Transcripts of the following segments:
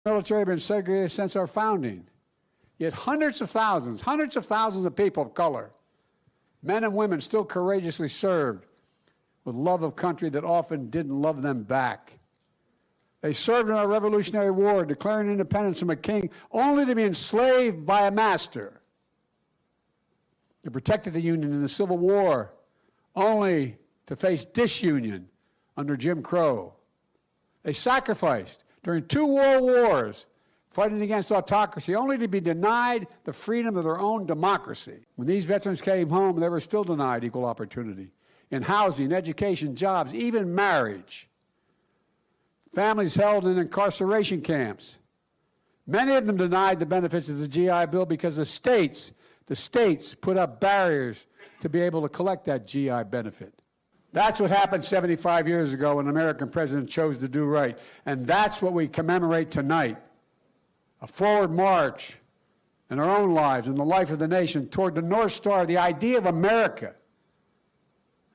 Military have been segregated since our founding. Yet hundreds of thousands of people of color, men and women, still courageously served with love of country that often didn't love them back. They served in our Revolutionary War, declaring independence from a king only to be enslaved by a master. They protected the Union in the Civil War only to face disunion under Jim Crow. They sacrificed during 2 world wars, fighting against autocracy, only to be denied the freedom of their own democracy. When these veterans came home, they were still denied equal opportunity in housing, education, jobs, even marriage. Families held in incarceration camps. Many of them denied the benefits of the GI Bill because the states put up barriers to be able to collect that GI benefit. That's what happened 75 years ago when an American president chose to do right. And that's what we commemorate tonight. A forward march in our own lives and the life of the nation toward the North Star, the idea of America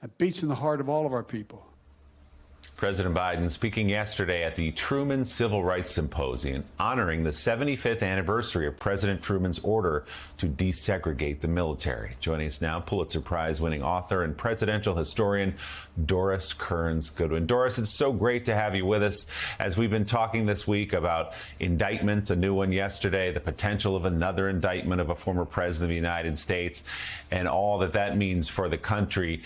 that beats in the heart of all of our people. President Biden speaking yesterday at the Truman Civil Rights Symposium, honoring the 75th anniversary of President Truman's order to desegregate the military. Joining us now, Pulitzer Prize-winning author and presidential historian Doris Kearns Goodwin. Doris, it's so great to have you with us as we've been talking this week about indictments, a new one yesterday, the potential of another indictment of a former president of the United States, and all that that means for the country.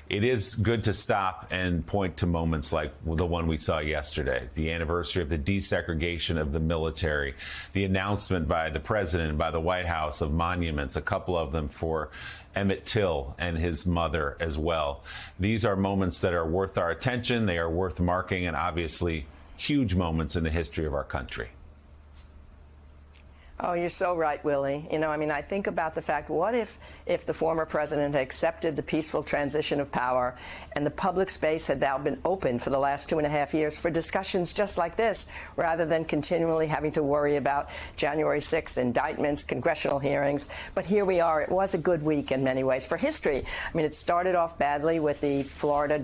It is good to stop and point to moments like the one we saw yesterday, the anniversary of the desegregation of the military, the announcement by the president and by the White House of monuments, a couple of them for Emmett Till and his mother as well. These are moments that are worth our attention. They are worth marking, and obviously huge moments in the history of our country. Oh, you're so right, Willie. You know, I mean, I think about the fact, what if the former president had accepted the peaceful transition of power and the public space had now been open for the last 2.5 years for discussions just like this, rather than continually having to worry about January 6th indictments, congressional hearings. But here we are. It was a good week in many ways for history. I mean, it started off badly with the Florida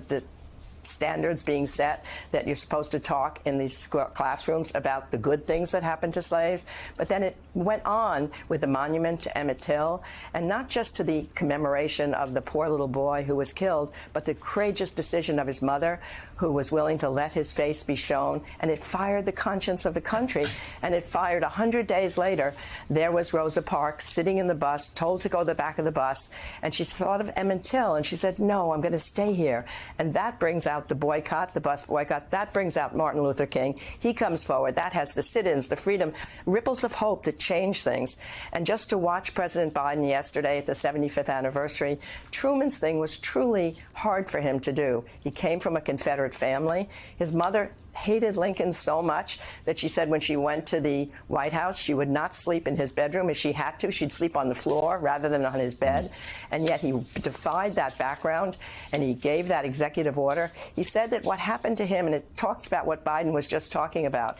standards being set that you're supposed to talk in these classrooms about the good things that happened to slaves. But then it went on with the monument to Emmett Till, and not just to the commemoration of the poor little boy who was killed, but the courageous decision of his mother, who was willing to let his face be shown. And it fired the conscience of the country. And it fired 100 days later. There was Rosa Parks sitting in the bus, told to go to the back of the bus. And she thought of Emmett Till, and she said, no, I'm going to stay here. And that brings out the boycott, the bus boycott. That brings out Martin Luther King. He comes forward. That has the sit-ins, the freedom, ripples of hope that change things. And just to watch President Biden yesterday at the 75th anniversary, Truman's thing was truly hard for him to do. He came from a Confederate family. His mother hated Lincoln so much that she said when she went to the White House, she would not sleep in his bedroom. If she had to, she'd sleep on the floor rather than on his bed. And yet he defied that background, and he gave that executive order. He said that what happened to him, and it talks about what Biden was just talking about,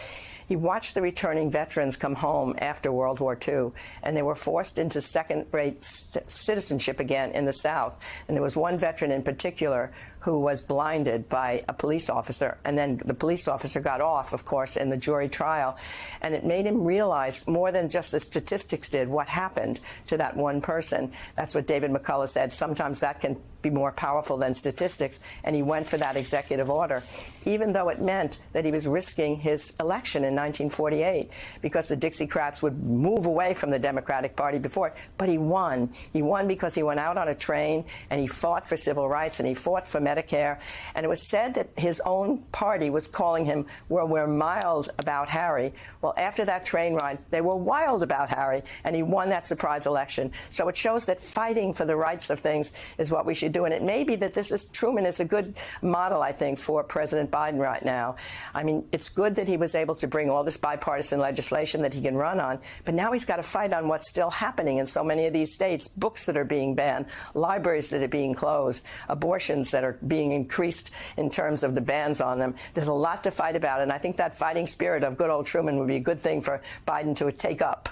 he watched the returning veterans come home after World War II, and they were forced into second-rate citizenship again in the South. And there was one veteran in particular who was blinded by a police officer, and then the police officer got off, of course, in the jury trial. And it made him realize, more than just the statistics did, what happened to that one person. That's what David McCullough said. Sometimes that can be more powerful than statistics, and he went for that executive order, even though it meant that he was risking his election in 1948, because the Dixiecrats would move away from the Democratic Party before it. But he won. He won because he went out on a train, and he fought for civil rights, and he fought for Medicare. And it was said that his own party was calling him, well, we're mild about Harry. Well, after that train ride, they were wild about Harry, and he won that surprise election. So it shows that fighting for the rights of things is what we should do. And it may be that Truman is a good model, I think, for President Biden right now. I mean, it's good that he was able to bring all this bipartisan legislation that he can run on, but now he's got to fight on what's still happening in so many of these states, books that are being banned, libraries that are being closed, abortions that are being increased in terms of the bans on them. There's a lot to fight about, and I think that fighting spirit of good old Truman would be a good thing for Biden to take up.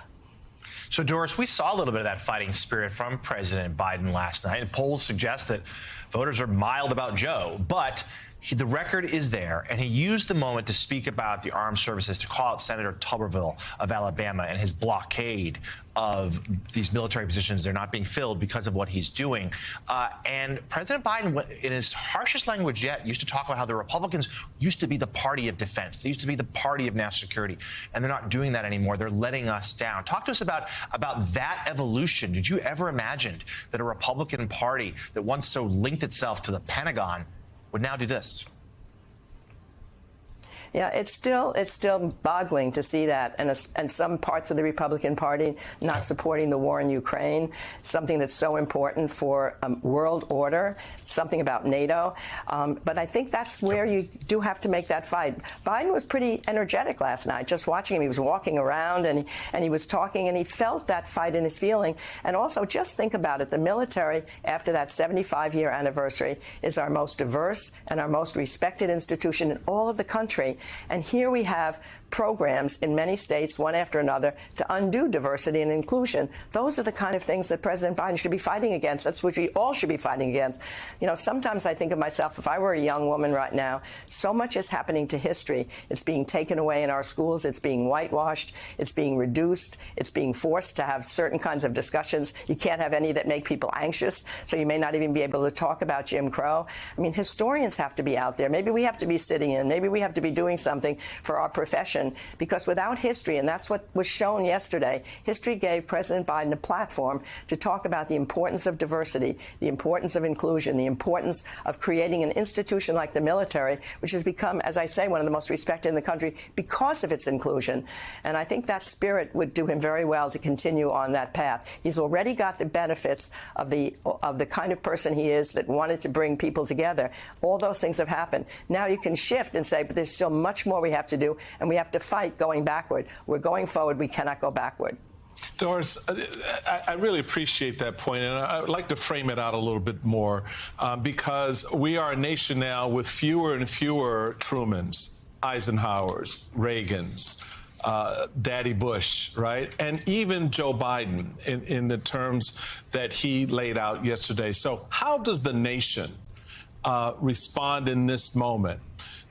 So, Doris, we saw a little bit of that fighting spirit from President Biden last night, and polls suggest that voters are mild about Joe, but the record is there, and he used the moment to speak about the armed services, to call out Senator Tuberville of Alabama and his blockade of these military positions. They're not being filled because of what he's doing. And President Biden, in his harshest language yet, used to talk about how the Republicans used to be the party of defense. They used to be the party of national security, and they're not doing that anymore. They're letting us down. Talk to us about that evolution. Did you ever imagine that a Republican Party that once so linked itself to the Pentagon would now do this? Yeah, it's still boggling to see that, and some parts of the Republican Party not supporting the war in Ukraine, something that's so important for world order, something about NATO. But I think that's where you do have to make that fight. Biden was pretty energetic last night, just watching him. He was walking around and he was talking, and he felt that fight in his feeling. And also, just think about it. The military, after that 75-year anniversary, is our most diverse and our most respected institution in all of the country. And here we have programs in many states, one after another, to undo diversity and inclusion. Those are the kind of things that President Biden should be fighting against. That's what we all should be fighting against. You know, sometimes I think of myself, if I were a young woman right now, so much is happening to history. It's being taken away in our schools. It's being whitewashed. It's being reduced. It's being forced to have certain kinds of discussions. You can't have any that make people anxious, so you may not even be able to talk about Jim Crow. I mean, historians have to be out there. Maybe we have to be sitting in. Maybe we have to be doing something for our profession, because without history, and that's what was shown yesterday, history gave President Biden a platform to talk about the importance of diversity, the importance of inclusion, the importance of creating an institution like the military, which has become, as I say, one of the most respected in the country because of its inclusion. And I think that spirit would do him very well to continue on that path. He's already got the benefits of the kind of person he is, that wanted to bring people together. All those things have happened. Now you can shift and say, but there's still much more we have to do, and we have to fight going backward. We're going forward. We cannot go backward. Doris, I really appreciate that point, and I would like to frame it out a little bit more, because we are a nation now with fewer and fewer Trumans, Eisenhowers, Reagans, Daddy Bush, right? And even Joe Biden in the terms that he laid out yesterday. So how does the nation respond in this moment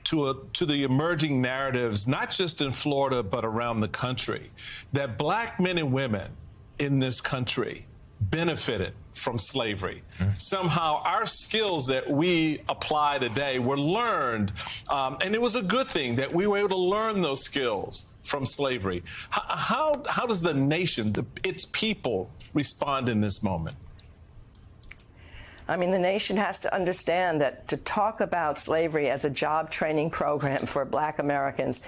to the emerging narratives, not just in Florida, but around the country, that black men and women in this country benefited from slavery? Somehow our skills that we apply today were learned, and it was a good thing that we were able to learn those skills from slavery. How does the nation, its people, respond in this moment? I mean, the nation has to understand that to talk about slavery as a job training program for black Americans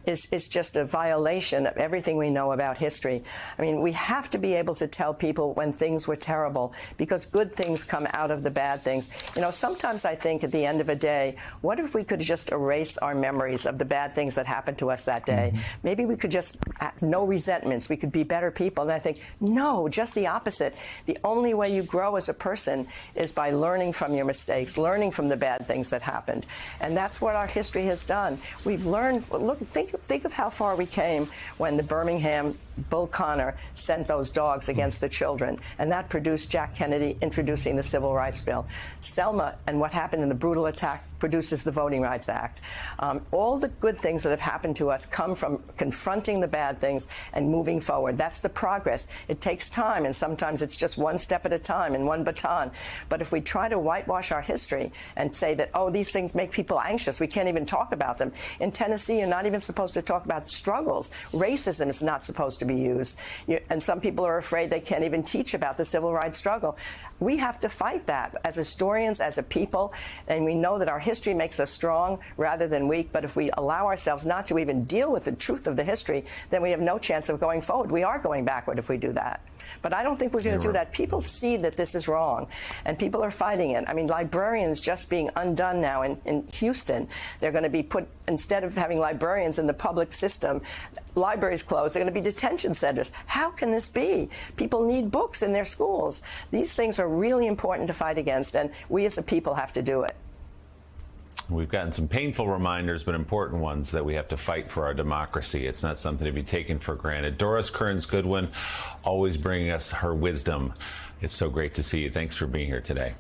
is just a violation of everything we know about history. I mean, we have to be able to tell people when things were terrible, because good things come out of the bad things. You know, sometimes I think at the end of a day, what if we could just erase our memories of the bad things that happened to us that day? Maybe we could just have no resentments. We could be better people. And I think, no, just the opposite. The only way you grow as a person is by learning from your mistakes, learning from the bad things that happened. And that's what our history has done. We've learned. Look, think of how far we came when the Birmingham Bull Connor sent those dogs against the children, and that produced Jack Kennedy introducing the Civil Rights Bill. Selma and what happened in the brutal attack produces the Voting Rights Act. All the good things that have happened to us come from confronting the bad things and moving forward. That's the progress. It takes time, and sometimes it's just one step at a time and one baton. But if we try to whitewash our history and say that, oh, these things make people anxious, we can't even talk about them. In Tennessee, you're not even supposed to talk about struggles. Racism is not supposed to be used. And some people are afraid they can't even teach about the civil rights struggle. We have to fight that as historians, as a people, and we know that our history makes us strong rather than weak. But if we allow ourselves not to even deal with the truth of the history, then we have no chance of going forward. We are going backward if we do that. But I don't think we're going to do that. People see that this is wrong, and people are fighting it. I mean, librarians just being undone now in Houston. They're going to be put, instead of having librarians in the public system, libraries closed. They're going to be detention centers. How can this be? People need books in their schools. These things are really important to fight against, and we as a people have to do it. We've gotten some painful reminders, but important ones, that we have to fight for our democracy. It's not something to be taken for granted. Doris Kearns Goodwin, always bringing us her wisdom. It's so great to see you. Thanks for being here today.